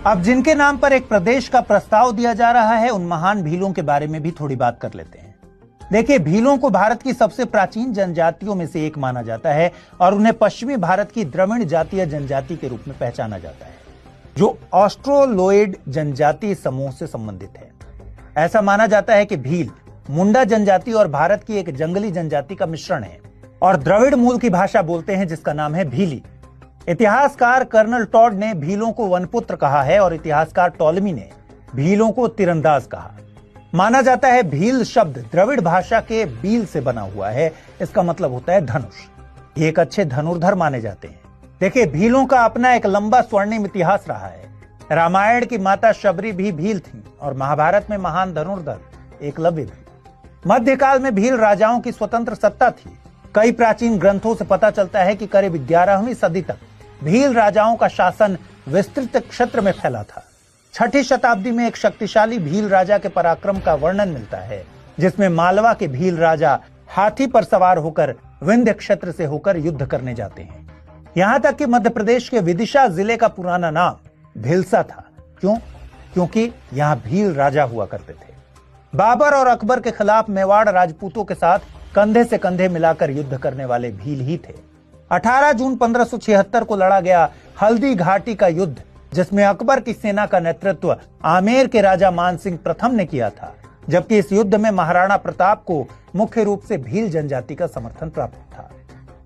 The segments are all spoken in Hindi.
अब जिनके नाम पर एक प्रदेश का प्रस्ताव दिया जा रहा है, उन महान भीलों के बारे में भी थोड़ी बात कर लेते हैं। देखिए, भीलों को भारत की सबसे प्राचीन जनजातियों में से एक माना जाता है और उन्हें पश्चिमी भारत की द्रविड़ जातीय जनजाति के रूप में पहचाना जाता है, जो ऑस्ट्रोलोइड जनजाति समूह से संबंधित है। ऐसा माना जाता है कि भील मुंडा जनजाति और भारत की एक जंगली जनजाति का मिश्रण है और द्रविड़ मूल की भाषा बोलते हैं, जिसका नाम है भीली। इतिहासकार कर्नल टॉड ने भीलों को वनपुत्र कहा है और इतिहासकार टॉलमी ने भीलों को तीरंदाज कहा। माना जाता है भील शब्द द्रविड़ भाषा के बील से बना हुआ है। इसका मतलब होता है धनुष। ये एक अच्छे धनुर्धर माने जाते हैं। देखिए, भीलों का अपना एक लंबा स्वर्णिम इतिहास रहा है। रामायण की माता शबरी भी भील थी और महाभारत में महान धनुर्धर एकलव्य भी। मध्यकाल में भील राजाओं की स्वतंत्र सत्ता थी। कई प्राचीन ग्रंथों से पता चलता है कि करीब 11वीं सदी तक भील राजाओं का शासन विस्तृत क्षेत्र में फैला था। 6ठी शताब्दी में एक शक्तिशाली भील राजा के पराक्रम का वर्णन मिलता है, जिसमें मालवा के भील राजा हाथी पर सवार होकर विंध्य क्षेत्र से होकर युद्ध करने जाते हैं। यहां तक कि मध्य प्रदेश के विदिशा जिले का पुराना नाम भिलसा था। क्यों? क्योंकि यहां भील राजा हुआ करते थे। बाबर और अकबर के खिलाफ मेवाड़ राजपूतों के साथ कंधे से कंधे मिलाकर युद्ध करने वाले भील ही थे। 18 जून 1576 को लड़ा गया हल्दी घाटी का युद्ध, जिसमें अकबर की सेना का नेतृत्व आमेर के राजा मानसिंह प्रथम ने किया था, जबकि इस युद्ध में महाराणा प्रताप को मुख्य रूप से भील जनजाति का समर्थन प्राप्त था।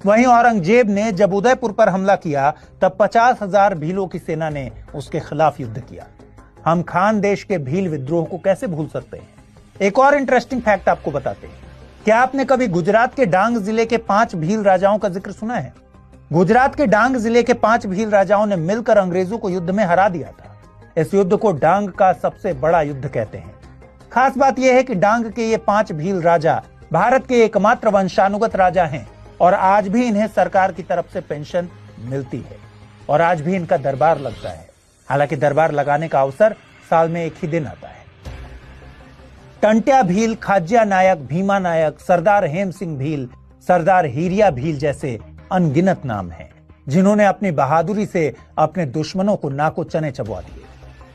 वहीं औरंगजेब ने जब उदयपुर पर हमला किया, तब 50,000 भीलों की सेना ने उसके खिलाफ युद्ध किया। हम खान देश के भील विद्रोह को कैसे भूल सकते हैं। एक और इंटरेस्टिंग फैक्ट आपको बताते हैं। क्या आपने कभी गुजरात के डांग जिले के 5 भील राजाओं का जिक्र सुना है? गुजरात के डांग जिले के 5 भील राजाओं ने मिलकर अंग्रेजों को युद्ध में हरा दिया था। इस युद्ध को डांग का सबसे बड़ा युद्ध कहते हैं। खास बात यह है कि डांग के ये 5 भील राजा भारत के एकमात्र वंशानुगत राजा हैं और आज भी इन्हें सरकार की तरफ से पेंशन मिलती है और आज भी इनका दरबार लगता है। हालांकि दरबार लगाने का अवसर साल में एक ही दिन आता है। टंट्या भील, खाज्या नायक, भीमा नायक, सरदार हेम सिंह भील, सरदार हीरिया भील जैसे अनगिनत नाम हैं, जिन्होंने अपनी बहादुरी से अपने दुश्मनों को नाको चने चबवा दिए।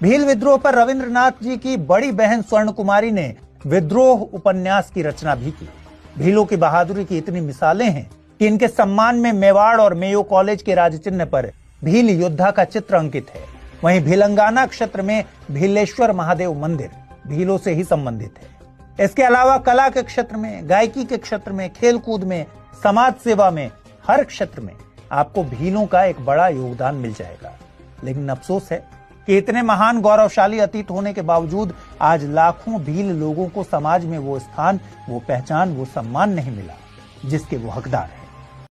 भील विद्रोह पर रविंद्रनाथ जी की बड़ी बहन स्वर्ण कुमारी ने विद्रोह उपन्यास की रचना भी की। भीलों की बहादुरी की इतनी मिसालें हैं कि इनके सम्मान में मेवाड़ और मेयो कॉलेज के राजचिन्ह पर भील योद्धा का चित्र अंकित है। वहीं भिलंगाना क्षेत्र में भीलेश्वर महादेव मंदिर भीलों से ही संबंधित है। इसके अलावा कला के क्षेत्र में, गायकी के क्षेत्र में, खेलकूद में, समाज सेवा में, हर क्षेत्र में आपको भीलों का एक बड़ा योगदान मिल जाएगा। लेकिन अफसोस है कि इतने महान गौरवशाली अतीत होने के बावजूद आज लाखों भील लोगों को समाज में वो स्थान, वो पहचान, वो सम्मान नहीं मिला जिसके वो हकदार है।